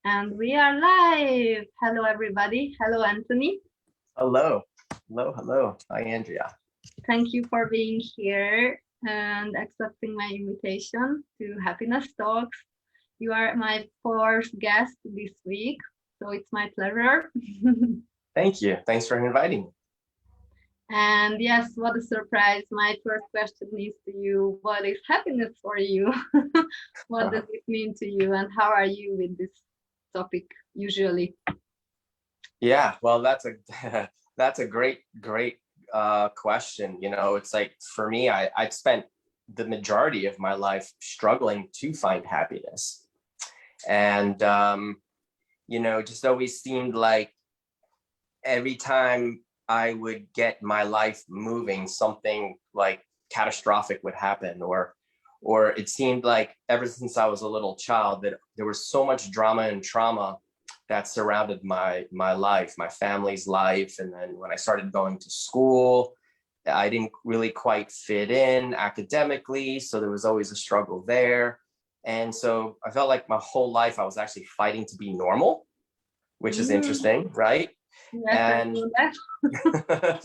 And we are live. Hello, everybody. Hello, Anthony. Hello. Hello, hello. Hi, Andrea. Thank you for being here and accepting my invitation to Happiness Talks. You are my fourth guest this week, so it's my pleasure. Thank you. Thanks for inviting me. And yes, what a surprise. My first question is to you. What is happiness for you? What does it mean to you? And how are you with this topic usually? Yeah, well, that's a that's a great question. It's like for me, I spent the majority of my life struggling to find happiness. And just always seemed like every time I would get my life moving, something like catastrophic would happen, or it seemed like ever since I was a little child that there was so much drama and trauma that surrounded my life, my family's life. And then when I started going to school, I didn't really quite fit in academically, so there was always a struggle there. And so I felt like my whole life I was actually fighting to be normal, which is interesting, right? Yes, I And know that.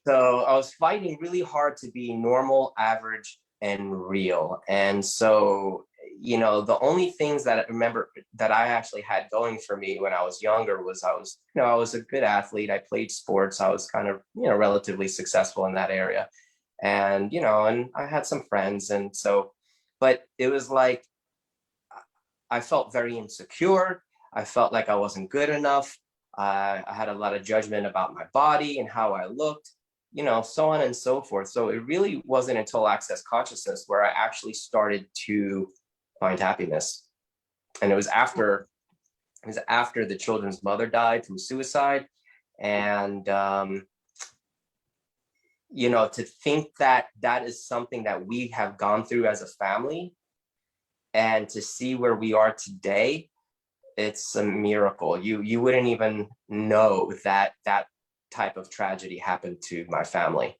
so I was fighting really hard to be normal, average, and real. And so, the only things that I remember that I actually had going for me when I was younger was I was a good athlete. I played sports. I was kind of, relatively successful in that area. And, and I had some friends. And so, but it was like I felt very insecure. I felt like I wasn't good enough. I had a lot of judgment about my body and how I looked, so on and so forth. So it really wasn't until Access Consciousness where I actually started to find happiness. And it was after the children's mother died from suicide. And, to think that that is something that we have gone through as a family and to see where we are today, it's a miracle. You wouldn't even know that that type of tragedy happened to my family.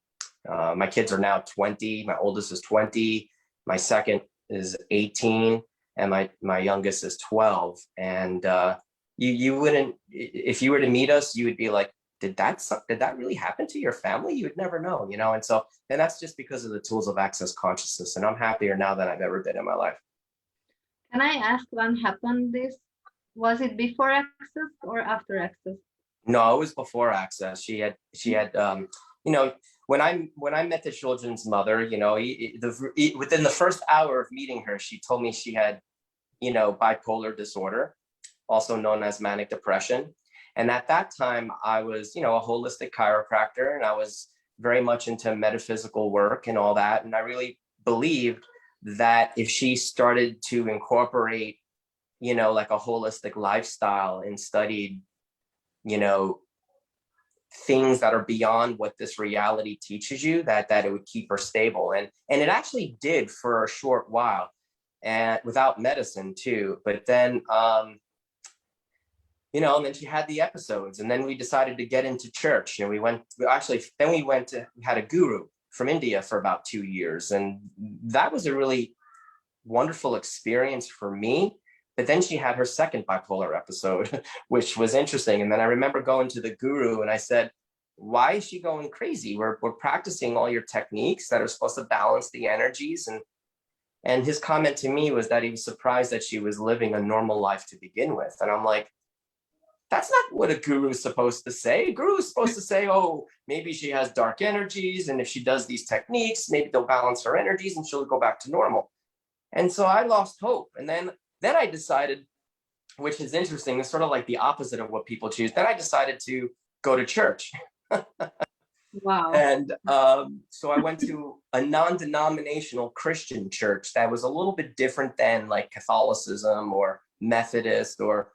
My kids are now 20. My oldest is 20. My second is 18, and my youngest is 12. And you wouldn't, if you were to meet us, you would be like, did that really happen to your family? You would never know. And that's just because of the tools of Access Consciousness. And I'm happier now than I've ever been in my life. Can I ask when happened this? Was it before Access or after Access? No, it was before Access. She had when I met the children's mother, within the first hour of meeting her, she told me she had, bipolar disorder, also known as manic depression. And at that time, I was, a holistic chiropractor, and I was very much into metaphysical work and all that. And I really believed that if she started to incorporate, like a holistic lifestyle and studied, you know, things that are beyond what this reality teaches you, that it would keep her stable. And it actually did for a short while, and without medicine too. But then and then she had the episodes, and then we decided to get into church, and we had a guru from India for about 2 years, and that was a really wonderful experience for me. But then she had her second bipolar episode, which was interesting. And then I remember going to the guru and I said, why is she going crazy? We're practicing all your techniques that are supposed to balance the energies. And his comment to me was that he was surprised that she was living a normal life to begin with. And I'm like, that's not what a guru is supposed to say. A guru is supposed to say, oh, maybe she has dark energies, and if she does these techniques, maybe they'll balance her energies and she'll go back to normal. And so I lost hope. And then I decided, which is interesting, it's sort of like the opposite of what people choose. Then I decided to go to church. Wow. And so I went to a non-denominational Christian church that was a little bit different than like Catholicism or Methodist or,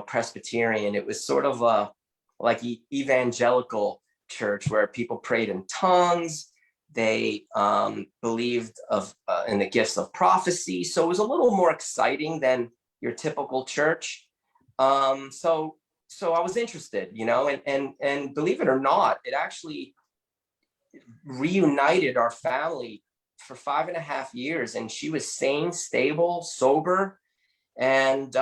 Presbyterian. It was sort of a like evangelical church where people prayed in tongues. They believed in the gifts of prophecy. So it was a little more exciting than your typical church. So I was interested, and believe it or not, it actually reunited our family for 5.5 years. And she was sane, stable, sober. and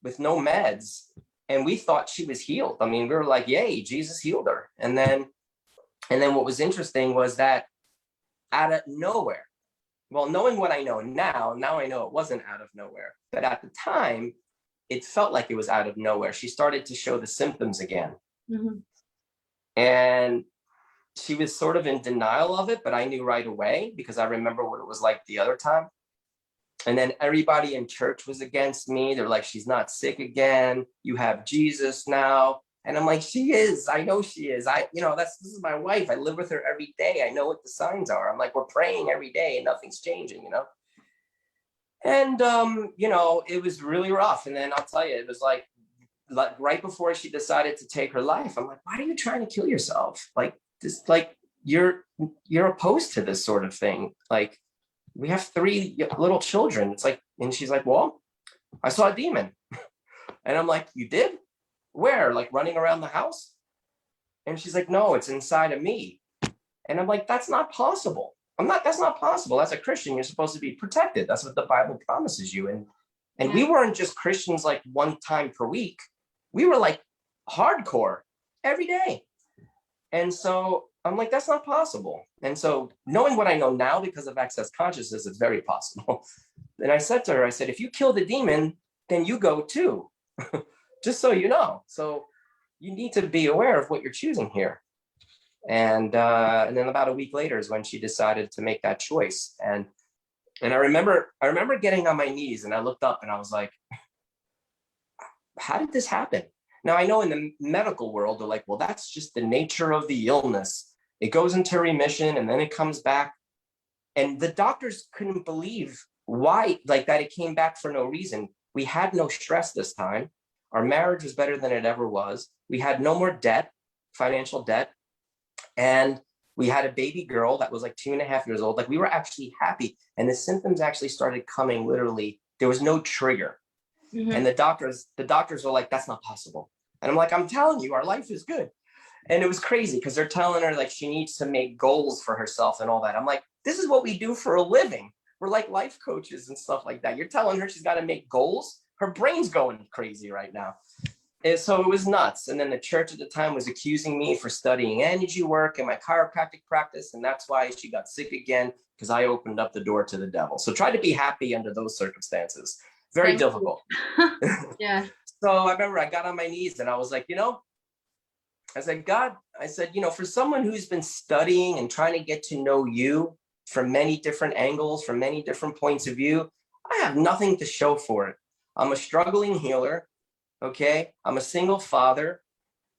with no meds. And we thought she was healed. I mean, we were like, yay, Jesus healed her. And then what was interesting was that out of nowhere, well, knowing what I know now I know it wasn't out of nowhere. But at the time, it felt like it was out of nowhere. She started to show the symptoms again. Mm-hmm. And she was sort of in denial of it, but I knew right away because I remember what it was like the other time. And then everybody in church was against me. They're like, she's not sick again. You have Jesus now. And I'm like, she is. I know she is. This is my wife. I live with her every day. I know what the signs are. I'm like, we're praying every day and nothing's changing, And, it was really rough. And then I'll tell you, it was like right before she decided to take her life, I'm like, why are you trying to kill yourself? Like this, like you're opposed to this sort of thing. Like, we have 3 little children. It's like, and she's like, well, I saw a demon. And I'm like, you did? Where? Like running around the house? And she's like, no, it's inside of me. And I'm like, that's not possible. That's not possible. As a Christian, you're supposed to be protected. That's what the Bible promises you. And we weren't just Christians like one time per week. We were like hardcore every day. And so I'm like, that's not possible. And so knowing what I know now because of access consciousness, it's very possible. And I said to her, I said, if you kill the demon, then you go too, just so you know. So you need to be aware of what you're choosing here. And then about a week later is when she decided to make that choice. And I remember getting on my knees and I looked up and I was like, how did this happen? Now, I know in the medical world, they're like, well, that's just the nature of the illness. It goes into remission and then it comes back. And the doctors couldn't believe why, like that it came back for no reason. We had no stress this time. Our marriage was better than it ever was. We had no more debt, financial debt. And we had a baby girl that was like 2.5 years old. Like we were actually happy. And the symptoms actually started coming literally. There was no trigger. Mm-hmm. And the doctors were like, that's not possible. And I'm like, I'm telling you, our life is good. And it was crazy because they're telling her like she needs to make goals for herself and all that. I'm like, this is what we do for a living. We're like life coaches and stuff like that. You're telling her she's got to make goals. Her brain's going crazy right now. And so it was nuts. And then the church at the time was accusing me for studying energy work and my chiropractic practice. And that's why she got sick again, because I opened up the door to the devil. So try to be happy under those circumstances. Very difficult. Yeah. So I remember I got on my knees and I was like, I said, God, for someone who's been studying and trying to get to know you from many different angles, from many different points of view, I have nothing to show for it. I'm a struggling healer. Okay. I'm a single father.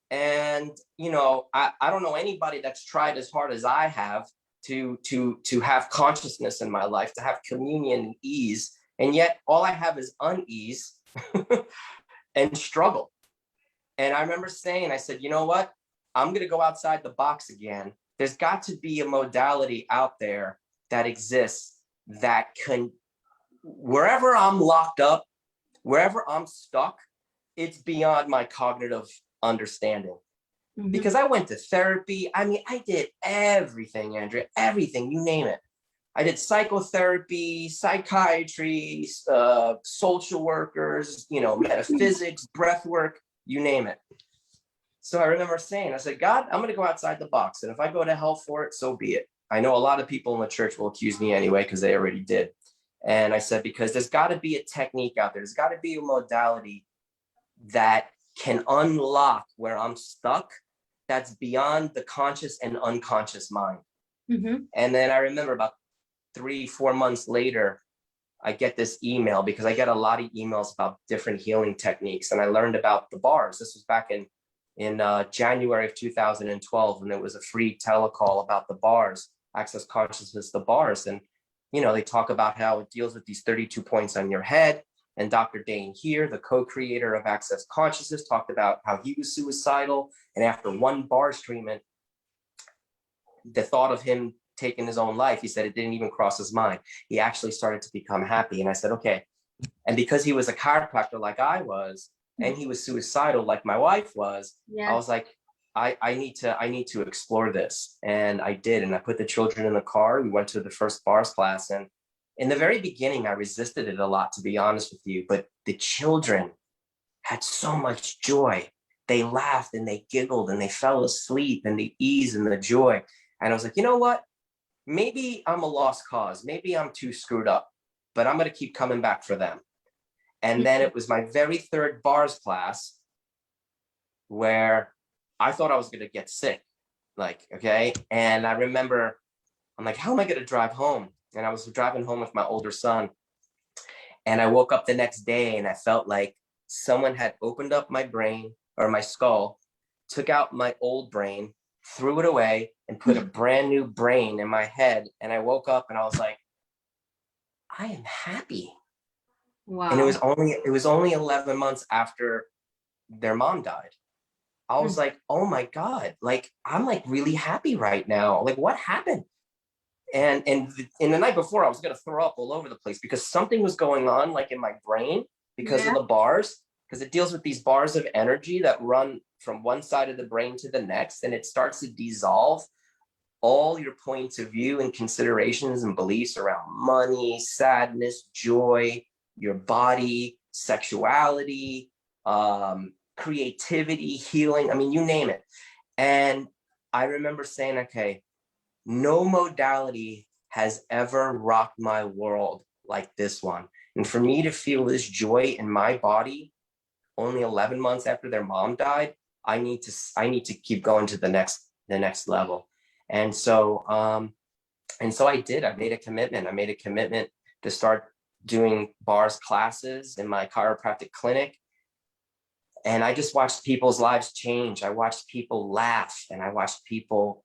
And, I don't know anybody that's tried as hard as I have to have consciousness in my life, to have communion and ease. And yet all I have is unease and struggle. And I remember saying, I said, you know what? I'm going to go outside the box again. There's got to be a modality out there that exists that can, wherever I'm locked up, wherever I'm stuck, it's beyond my cognitive understanding. Mm-hmm. Because I went to therapy. I mean, I did everything, Andrea, everything, you name it. I did psychotherapy, psychiatry, social workers, metaphysics, breath work, you name it. So I remember saying, I said, God, I'm going to go outside the box. And if I go to hell for it, so be it. I know a lot of people in the church will accuse me anyway, because they already did. And I said, because there's got to be a technique out there. There's got to be a modality that can unlock where I'm stuck, that's beyond the conscious and unconscious mind. Mm-hmm. And then I remember about 3-4 months later, I get this email, because I get a lot of emails about different healing techniques. And I learned about the bars. This was back in January of 2012, and it was a free telecall about the bars, access consciousness, the bars. And, they talk about how it deals with these 32 points on your head. And Dr. Dane here, the co-creator of Access Consciousness, talked about how he was suicidal. And after one bars treatment, the thought of him taking his own life, he said it didn't even cross his mind. He actually started to become happy. And I said, okay. And because he was a chiropractor like I was, and he was suicidal like my wife was, I was like, I need to explore this. And I did. And I put the children in the car. We went to the first bars class, and In the very beginning, I resisted it a lot, to be honest with you, but the children had so much joy. They laughed and they giggled and they fell asleep, and the ease and the joy. And I was like, you know what? Maybe I'm a lost cause. Maybe I'm too screwed up, but I'm going to keep coming back for them. And then it was my very third bars class where I thought I was going to get sick. Like, okay. And I remember I'm like, how am I going to drive home? And I was driving home with my older son. And I woke up the next day and I felt like someone had opened up my brain or my skull, took out my old brain, threw it away, and put a brand new brain in my head. And I woke up and I was like, I am happy. Wow. And it was only 11 months after their mom died. I was like, oh my God, like, I'm like really happy right now. Like, what happened? And the night before, I was going to throw up all over the place because something was going on, like in my brain, because of the bars, because it deals with these bars of energy that run from one side of the brain to the next, and it starts to dissolve all your points of view and considerations and beliefs around money, sadness, joy, your body, sexuality, creativity, healing. I mean, you name it. And I remember saying, okay, no modality has ever rocked my world like this one. And for me to feel this joy in my body only 11 months after their mom died, I need to keep going to the next level. And so I did. I made a commitment to start doing bars classes in my chiropractic clinic. And I just watched people's lives change. I watched people laugh and I watched people,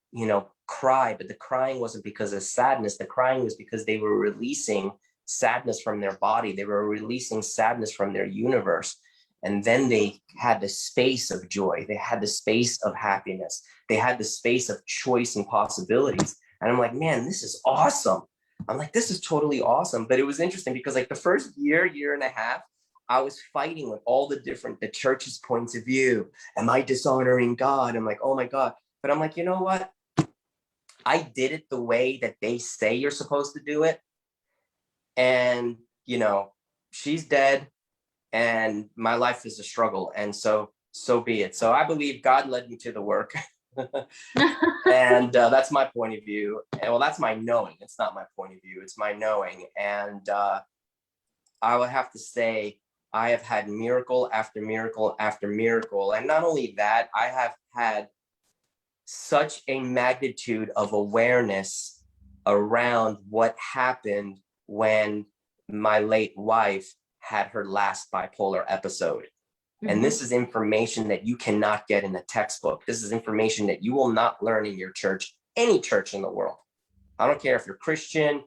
cry, but the crying wasn't because of sadness. The crying was because they were releasing sadness from their body. They were releasing sadness from their universe. And then they had the space of joy. They had the space of happiness. They had the space of choice and possibilities. And I'm like, man, this is awesome. I'm like, this is totally awesome. But it was interesting because like the first year and a half, I was fighting with all the church's points of view. Am I dishonoring God? I'm like, oh my God. But I'm like, you know what? I did it the way that they say you're supposed to do it. And, she's dead and my life is a struggle. And so be it. So I believe God led me to the work. And that's my point of view. And well, that's my knowing. It's not my point of view. It's my knowing. And I would have to say, I have had miracle after miracle after miracle. And not only that, I have had such a magnitude of awareness around what happened when my late wife had her last bipolar episode. Mm-hmm. And this is information that you cannot get in a textbook. This is information that you will not learn in your church, any church in the world. I don't care if you're Christian,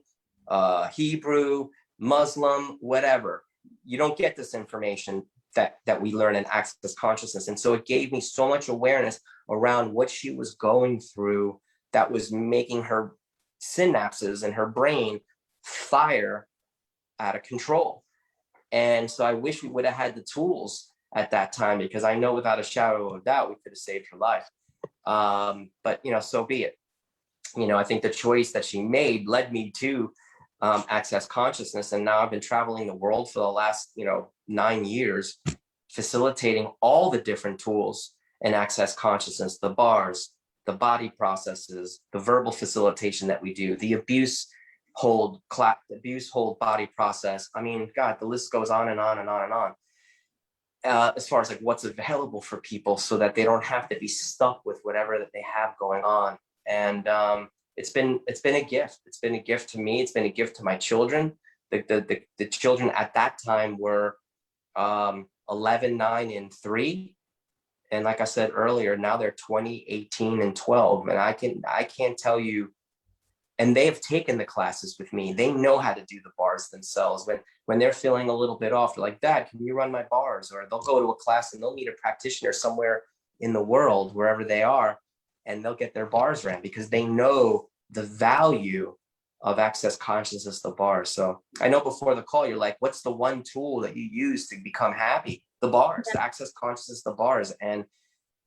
Hebrew, Muslim, whatever. You don't get this information that we learn in Access Consciousness. And so it gave me so much awareness around what she was going through that was making her synapses in her brain fire out of control. And so I wish we would have had the tools at that time, because I know without a shadow of a doubt, we could have saved her life. But, so be it. I think the choice that she made led me to Access Consciousness. And now I've been traveling the world for the last, 9 years, facilitating all the different tools in Access Consciousness, the bars, the body processes, the verbal facilitation that we do, the abuse hold body process. I mean, God, the list goes on and on and on and on. As far as like what's available for people so that they don't have to be stuck with whatever that they have going on. And it's been a gift. It's been a gift to me. It's been a gift to my children. The children at that time were 11, 9, and 3. And like I said earlier, now they're 20, 18, and 12. And I can't tell you, and they have taken the classes with me. They know how to do the bars themselves. When they're feeling a little bit off, they're like, Dad, can you run my bars? Or they'll go to a class and they'll meet a practitioner somewhere in the world, wherever they are, and they'll get their bars ran because they know the value of Access Consciousness, the bars. So I know before the call, you're like, what's the one tool that you use to become happy? The bars, the Access Consciousness, the bars. And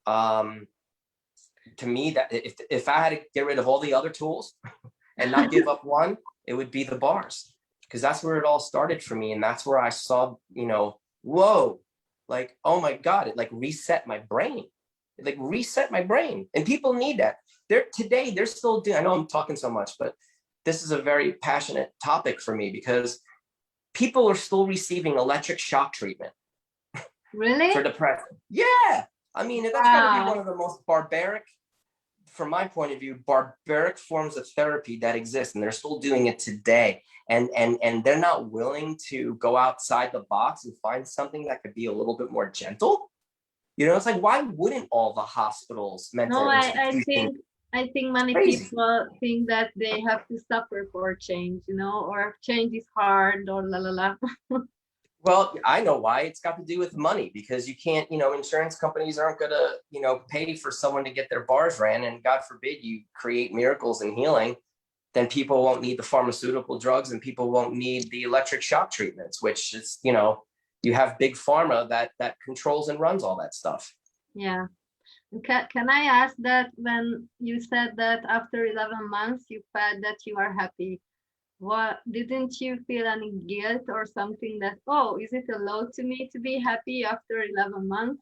to me, that if I had to get rid of all the other tools and not give up one, it would be the bars. because that's where it all started for me. And that's where I saw, you know, whoa, like, oh my God, it like reset my brain. It like reset my brain. And people need that. They're still doing, I know I'm talking so much, but this is a very passionate topic for me because people are still receiving electric shock treatment Really? for depression. Yeah. I mean, that's got to be one of the most barbaric, from my point of view, barbaric forms of therapy that exist, and they're still doing it today. And they're not willing to go outside the box and find something that could be a little bit more gentle. You know, it's like, why wouldn't all the hospitals, No, mental I institutions? think many Crazy. people think that they have to suffer for change, you know, or change is hard or la la la. Well, I know why. It's got to do with money, because you can't, you know, insurance companies aren't going to, you know, pay for someone to get their bars ran. And God forbid you create miracles and healing, then people won't need the pharmaceutical drugs and people won't need the electric shock treatments, which is, you know, you have big pharma that controls and runs all that stuff. Yeah. Can I ask that when you said that after 11 months you felt that you are happy, what didn't you feel any guilt or something that, oh, is it allowed to me to be happy after 11 months?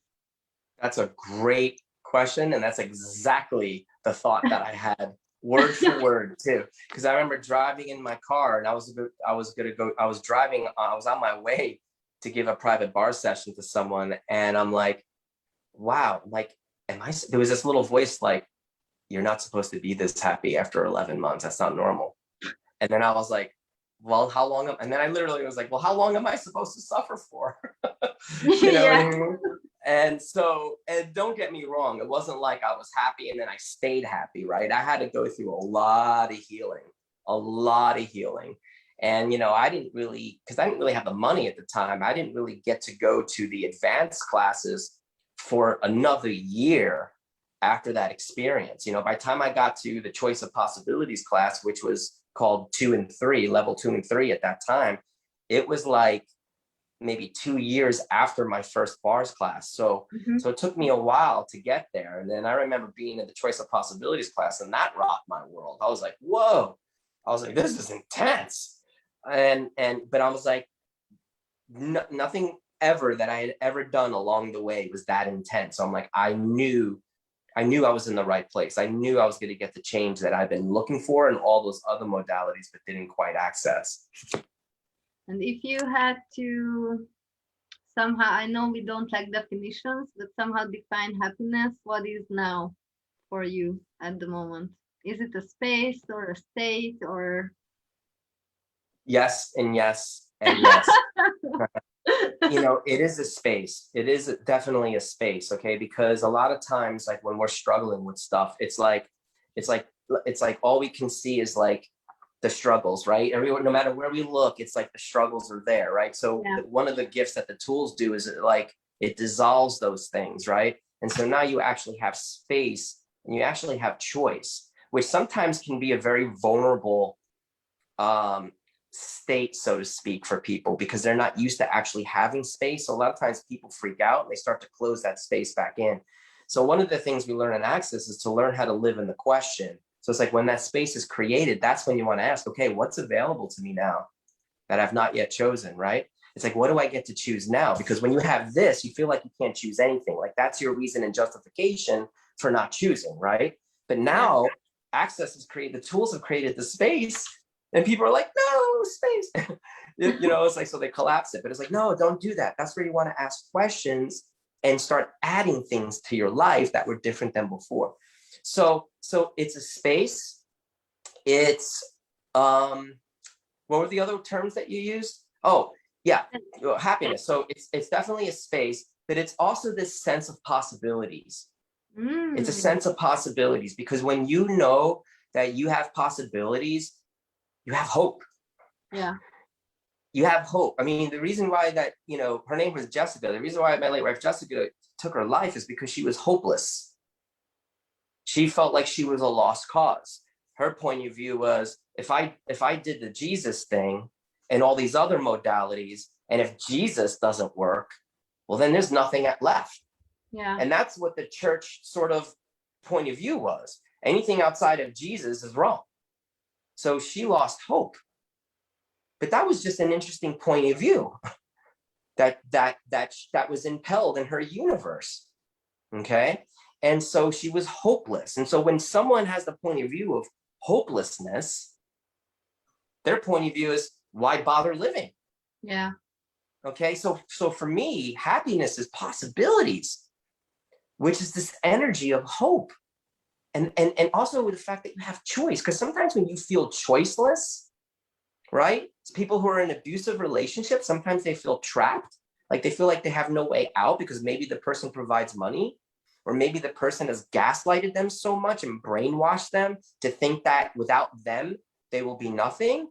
That's a great question. And that's exactly the thought that I had, word for word too. Because I remember driving in my car and I was driving, I was on my way to give a private bar session to someone. And I'm like, wow, like, there was this little voice like, you're not supposed to be this happy after 11 months. That's not normal. And then I was like, well, how long and then I literally was like, well, how long am I supposed to suffer for? You know what I Yeah. mean? And so, and don't get me wrong, it wasn't like I was happy and then I stayed happy, right? I had to go through a lot of healing, a lot of healing. And, you know, because I didn't really have the money at the time, I didn't really get to go to the advanced classes for another year after that experience. You know, by the time I got to the choice of possibilities class, which was called 2 and 3, level 2 and 3 at that time, it was like maybe 2 years after my first bars class. So it took me a while to get there. And then I remember being in the choice of possibilities class, and that rocked my world. I was like, whoa. I was like, this is intense. But I was like, nothing ever that I had ever done along the way was that intense. So I'm like, I knew I was in the right place. I knew I was going to get the change that I've been looking for in all those other modalities, but didn't quite access. And if you had to somehow, I know we don't like definitions, but somehow define happiness, what is now for you at the moment? Is it a space or a state or? Yes, and yes, and yes. You know, it is a space. It is definitely a space, okay? Because a lot of times, like when we're struggling with stuff, it's like all we can see is like the struggles, right? Everyone, no matter where we look, it's like the struggles are there, right? So Yeah. one of the gifts that the tools do is it dissolves those things, right? And so now you actually have space and you actually have choice, which sometimes can be a very vulnerable state, so to speak, for people because they're not used to actually having space. So a lot of times people freak out and they start to close that space back in. So one of the things we learn in Access is to learn how to live in the question. So it's like when that space is created, that's when you want to ask, okay, what's available to me now that I've not yet chosen, right? It's like, what do I get to choose now? Because when you have this, you feel like you can't choose anything. Like that's your reason and justification for not choosing, right? But now Access has created, the tools have created the space and people are like, no, space. You know, it's like, so they collapse it. But it's like, no, don't do that. That's where you want to ask questions and start adding things to your life that were different than before. So it's a space. It's, what were the other terms that you used? Oh, yeah, happiness. So it's definitely a space, but it's also this sense of possibilities. It's a sense of possibilities because when you know that you have possibilities, you have hope. Yeah. You have hope. I mean, the reason why that, you know, her name was Jessica. The reason why my late wife Jessica took her life is because she was hopeless. She felt like she was a lost cause. Her point of view was, if I did the Jesus thing and all these other modalities, and if Jesus doesn't work, well, then there's nothing left. Yeah. And that's what the church sort of point of view was. Anything outside of Jesus is wrong. So she lost hope. But that was just an interesting point of view that was impelled in her universe. Okay. And so she was hopeless. And so when someone has the point of view of hopelessness, their point of view is, why bother living? Yeah. Okay. So for me, happiness is possibilities, which is this energy of hope. And also with the fact that you have choice. Because sometimes when you feel choiceless, right? It's people who are in abusive relationships, sometimes they feel trapped. Like they feel like they have no way out because maybe the person provides money, or maybe the person has gaslighted them so much and brainwashed them to think that without them, they will be nothing.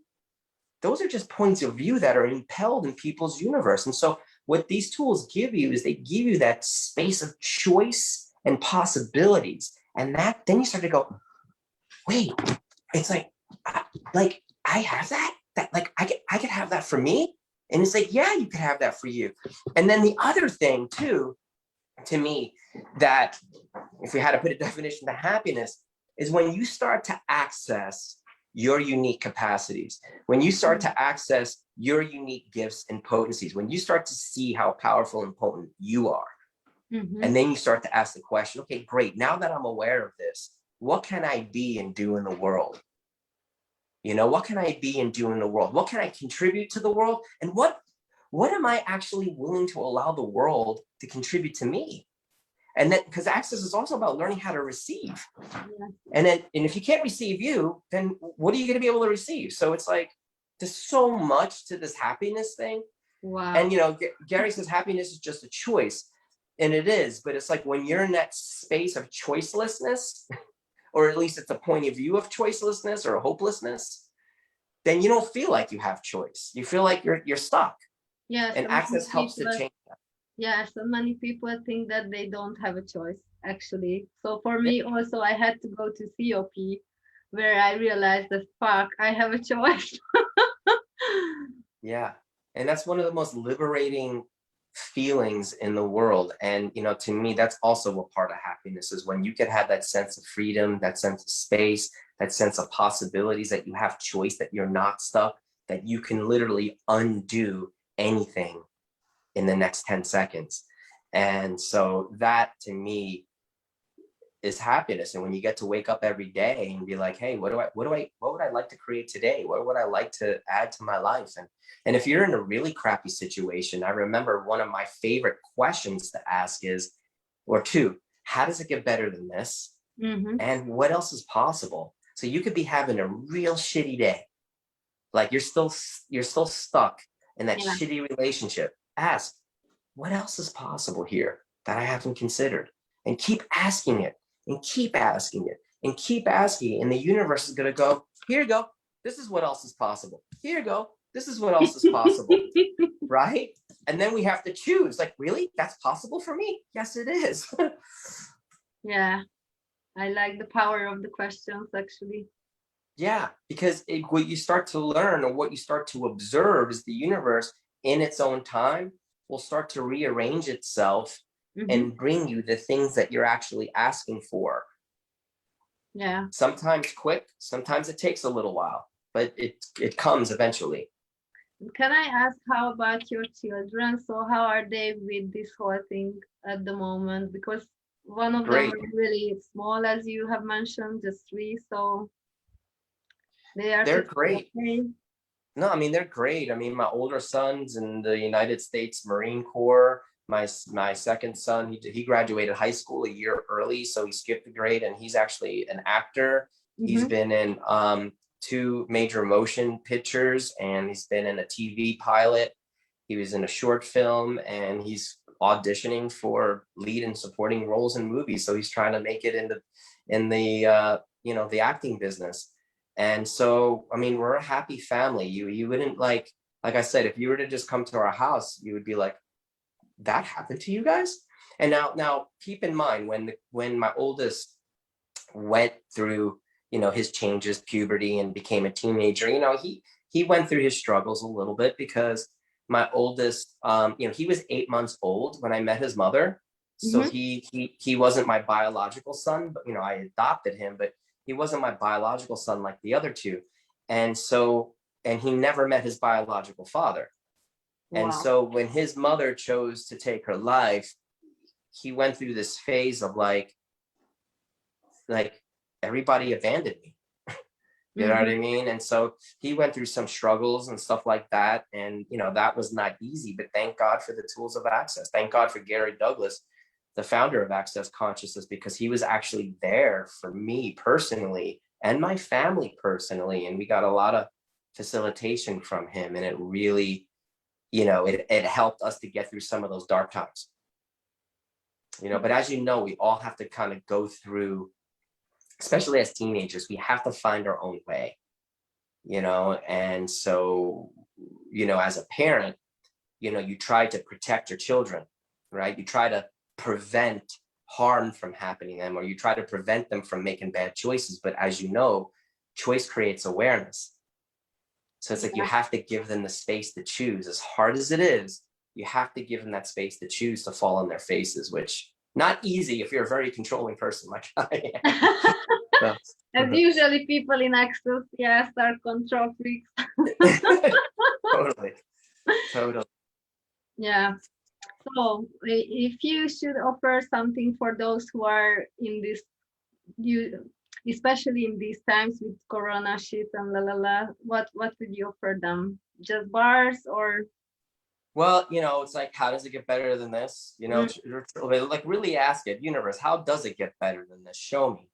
Those are just points of view that are impelled in people's universe. And so what these tools give you is they give you that space of choice and possibilities. And that then you start to go, wait, it's like I have that like I could have that for me. And it's like, yeah, you could have that for you. And then the other thing too, to me, that if we had to put a definition to happiness, is when you start to access your unique capacities, when you start to access your unique gifts and potencies, when you start to see how powerful and potent you are. And then you start to ask the question, okay, great. Now that I'm aware of this, what can I be and do in the world? You know, what can I be and do in the world? What can I contribute to the world? And what am I actually willing to allow the world to contribute to me? And then, because access is also about learning how to receive. And if you can't receive you, then what are you going to be able to receive? So it's like, there's so much to this happiness thing. Wow. And, you know, Gary says happiness is just a choice. And it is, but it's like when you're in that space of choicelessness, or at least it's a point of view of choicelessness or hopelessness, then you don't feel like you have choice. You feel like you're stuck. Yeah, and access helps to change that. Yeah, so many people think that they don't have a choice, actually. So for me also, I had to go to COP, where I realized that, fuck, I have a choice. Yeah. And that's one of the most liberating feelings in the world. And, you know, to me, that's also a part of happiness, is when you can have that sense of freedom, that sense of space, that sense of possibilities, that you have choice, that you're not stuck, that you can literally undo anything in the next 10 seconds. And so that to me is happiness. And when you get to wake up every day and be like, hey, what would I like to create today? What would I like to add to my life? And if you're in a really crappy situation, I remember one of my favorite questions to ask is, or two, how does it get better than this? And what else is possible? So you could be having a real shitty day. Like you're still stuck in that shitty relationship. Ask, what else is possible here that I haven't considered? And keep asking it, and keep asking it, and keep asking it. And the universe is going to go, here you go. This is what else is possible. Here you go. This is what else is possible. Right? And then we have to choose, like, really? That's possible for me? Yes, it is. Yeah. I like the power of the questions, actually. Yeah, because what you start to learn, or what you start to observe, is the universe in its own time will start to rearrange itself and bring you the things that you're actually asking for. Yeah. Sometimes quick, sometimes it takes a little while, but it comes eventually. Can I ask, how about your children? So how are they with this whole thing at the moment? Because one of them is really small, as you have mentioned, just 3. So they're great. Okay. No, I mean, they're great. I mean, my older son's in the United States Marine Corps. My second son, he graduated high school a year early, so he skipped a grade, and he's actually an actor. He's been in 2 major motion pictures, and he's been in a TV pilot. He was in a short film, and he's auditioning for lead and supporting roles in movies. So he's trying to make it in the the acting business. And so, I mean, we're a happy family. You wouldn't like I said, if you were to just come to our house, you would be like, that happened to you guys? And now keep in mind, when my oldest went through, his changes, puberty, and became a teenager, he went through his struggles a little bit, because my oldest, he was 8 months old when I met his mother. So he wasn't my biological son, but I adopted him, but he wasn't my biological son like the other 2. And so and he never met his biological father. And Wow. so when his mother chose to take her life, he went through this phase of like everybody abandoned me. You know what I mean? And so he went through some struggles and stuff like that. And, you know, that was not easy, but thank God for the tools of Access. Thank God for Gary Douglas, the founder of Access Consciousness, because he was actually there for me personally and my family personally. And we got a lot of facilitation from him. And it really, you know, it helped us to get through some of those dark times. You know, but as you know, we all have to kind of go through, especially as teenagers, we have to find our own way, you know? And so, you know, as a parent, you know, you try to protect your children, right? You try to prevent harm from happening to them, or you try to prevent them from making bad choices. But as you know, choice creates awareness. So it's like you have to give them the space to choose. As hard as it is, you have to give them that space to choose to fall on their faces, which not easy if you're a very controlling person like I am. So, As usually people in Access, yes, are control freaks. Totally. Yeah. So if you should offer something for those who are in this, especially in these times with Corona shit and what would you offer them? Just bars or? Well, you know, it's like, how does it get better than this? You know, like really ask it, universe, how does it get better than this? Show me.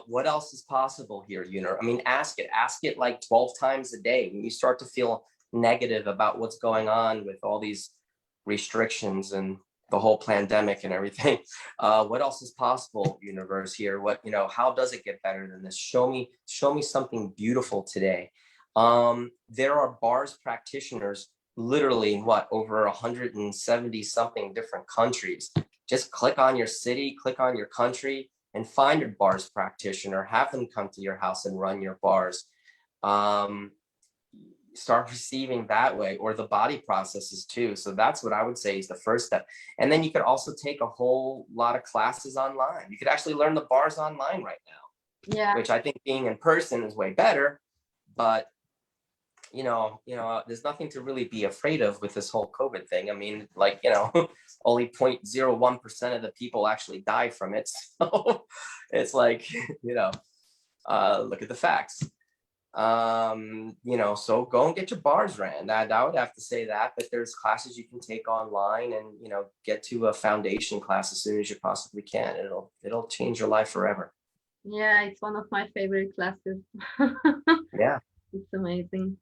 What else is possible here? You know, I mean, ask it like 12 times a day. When you start to feel negative about what's going on with all these restrictions and the whole pandemic and everything, what else is possible, universe, here? What, you know, how does it get better than this? Show me something beautiful today. There are bars practitioners literally in over 170 something different countries. Just click on your city, click on your country, and find your bars practitioner, have them come to your house and run your bars. Start receiving that way, or the body processes too. So that's what I would say is the first step. And then you could also take a whole lot of classes online. You could actually learn the bars online right now, yeah, which I think being in person is way better. But you know, there's nothing to really be afraid of with this whole COVID thing. I mean, like, you know, only 0.01% of the people actually die from it. So it's like, you know, look at the facts. You know, so go and get your bars ran. I would have to say that, but there's classes you can take online and, you know, get to a foundation class as soon as you possibly can. It'll change your life forever. Yeah, it's one of my favorite classes. Yeah. It's amazing.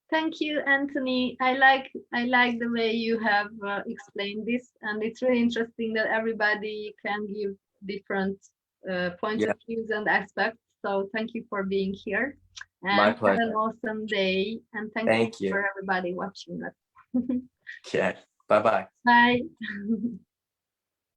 Thank you, Anthony. I like the way you have explained this, and it's really interesting that everybody can give different points of views and aspects. So thank you for being here, and my pleasure. have an awesome day. And thank you for everybody watching us. Okay. Bye-bye. Bye.